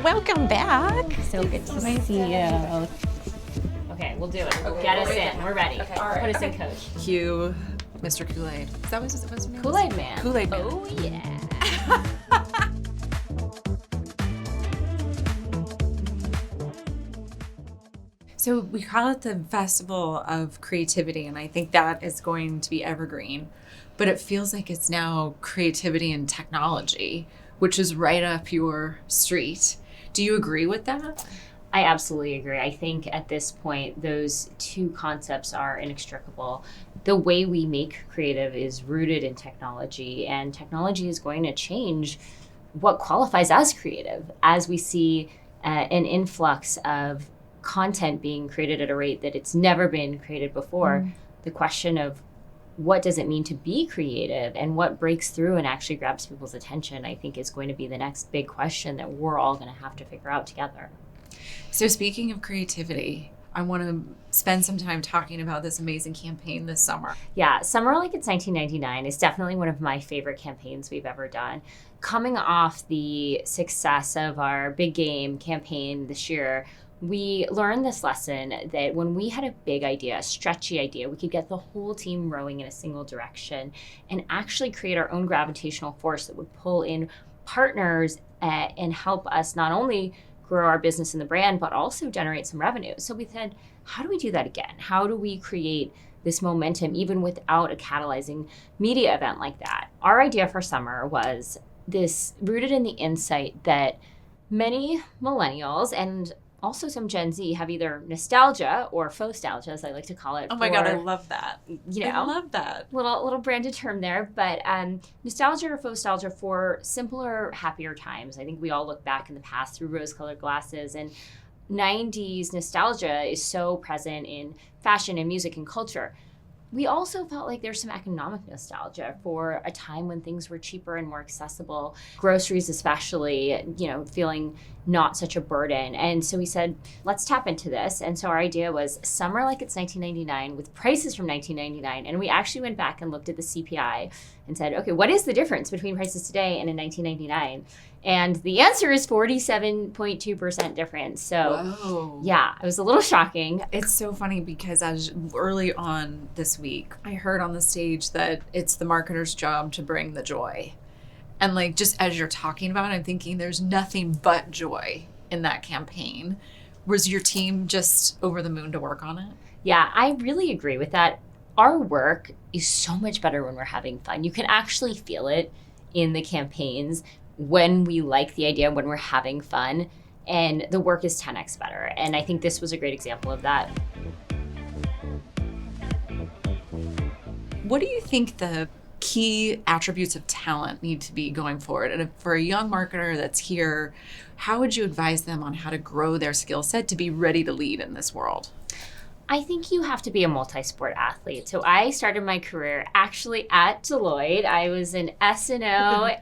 Welcome back. So good to see you. Okay, we'll do it. Get us in. We're ready. Okay. All right. Put us in, coach. Cue Mr. Kool-Aid. Is that what his name? Kool-Aid Man. Kool-Aid Man. Oh, yeah. So we call it the Festival of Creativity, and I think that is going to be evergreen. But it feels like it's now creativity and technology, which is right up your street. Do you agree with that? I absolutely agree. I think at this point, those two concepts are inextricable. The way we make creative is rooted in technology, and technology is going to change what qualifies as creative as we see an influx of content being created at a rate that it's never been created before. The question of what does it mean to be creative and what breaks through and actually grabs people's attention, I think is going to be the next big question that we're all going to have to figure out together. So speaking of creativity, I want to spend some time talking about this amazing campaign this summer. Yeah, Summer Like It's 1999 is definitely one of my favorite campaigns we've ever done. Coming off the success of our big game campaign this year, we learned this lesson that when we had a big idea, a stretchy idea, we could get the whole team rowing in a single direction and actually create our own gravitational force that would pull in partners and help us not only grow our business and the brand, but also generate some revenue. So we said, how do we do that again? How do we create this momentum even without a catalyzing media event like that? Our idea for Summer was this rooted in the insight that many millennials and also some Gen Z have either nostalgia or faux-stalgia, as I like to call it. Oh my God, I love that. You know, I love that. Little branded term there, but nostalgia or faux-stalgia for simpler, happier times. I think we all look back in the past through rose-colored glasses, and 90s nostalgia is so present in fashion and music and culture. We also felt like there's some economic nostalgia for a time when things were cheaper and more accessible, groceries especially, feeling not such a burden. And so we said, let's tap into this. And so our idea was Summer Like It's 1999 with prices from 1999. And we actually went back and looked at the CPI and said, okay, what is the difference between prices today and in 1999? And the answer is 47.2% difference. So, whoa. Yeah, it was a little shocking. It's so funny because as early on this week, I heard on the stage that it's the marketer's job to bring the joy. And like, just as you're talking about it, I'm thinking there's nothing but joy in that campaign. Was your team just over the moon to work on it? Yeah, I really agree with that. Our work is so much better when we're having fun. You can actually feel it in the campaigns when we like the idea, when we're having fun, and the work is 10x better. And I think this was a great example of that. What do you think the key attributes of talent need to be going forward? And for a young marketer that's here, how would you advise them on how to grow their skill set to be ready to lead in this world? I think you have to be a multi-sport athlete. So I started my career actually at Deloitte. I was an S&O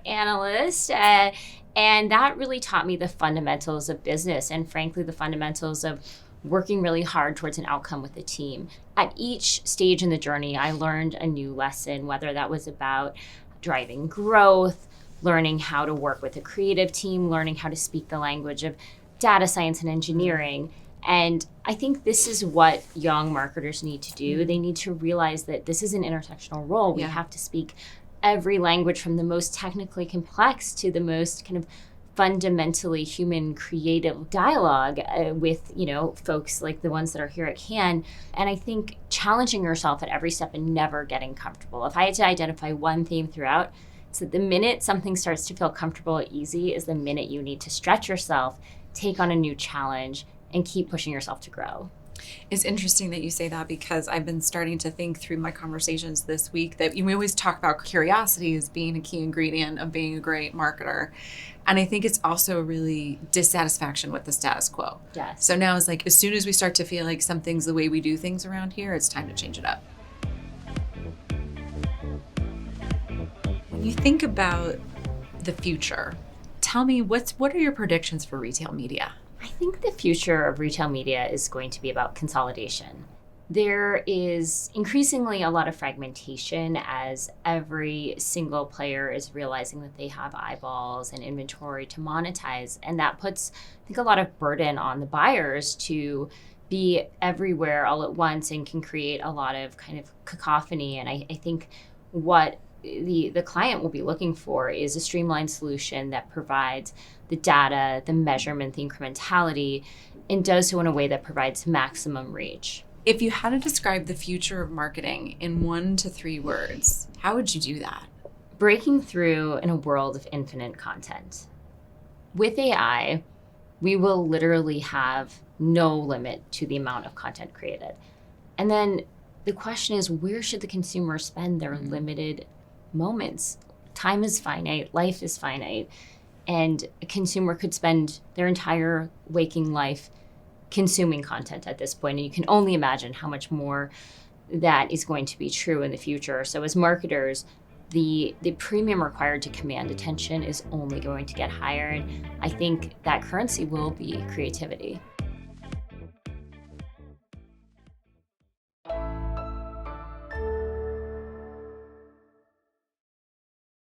analyst, and that really taught me the fundamentals of business and frankly, the fundamentals of working really hard towards an outcome with a team. At each stage in the journey, I learned a new lesson, whether that was about driving growth, learning how to work with a creative team, learning how to speak the language of data science and engineering. And I think this is what young marketers need to do. They need to realize that this is an intersectional role. We have to speak every language from the most technically complex to the most kind of fundamentally human creative dialogue with, folks like the ones that are here at Cannes. And I think challenging yourself at every step and never getting comfortable. If I had to identify one theme throughout, it's that the minute something starts to feel comfortable or easy is the minute you need to stretch yourself, take on a new challenge, and keep pushing yourself to grow. It's interesting that you say that because I've been starting to think through my conversations this week that we always talk about curiosity as being a key ingredient of being a great marketer. And I think it's also really dissatisfaction with the status quo. Yes. So now it's like, as soon as we start to feel like something's the way we do things around here, it's time to change it up. When you think about the future, tell me what are your predictions for retail media? I think the future of retail media is going to be about consolidation. There is increasingly a lot of fragmentation as every single player is realizing that they have eyeballs and inventory to monetize. And that puts, I think, a lot of burden on the buyers to be everywhere all at once and can create a lot of kind of cacophony. And I think what the client will be looking for is a streamlined solution that provides the data, the measurement, the incrementality, and does so in a way that provides maximum reach. If you had to describe the future of marketing in 1 to 3 words, how would you do that? Breaking through in a world of infinite content. With AI, we will literally have no limit to the amount of content created. And then the question is, where should the consumer spend their limited moments? Time is finite, life is finite, and a consumer could spend their entire waking life consuming content at this point. And you can only imagine how much more that is going to be true in the future. So as marketers, the premium required to command attention is only going to get higher. And I think that currency will be creativity.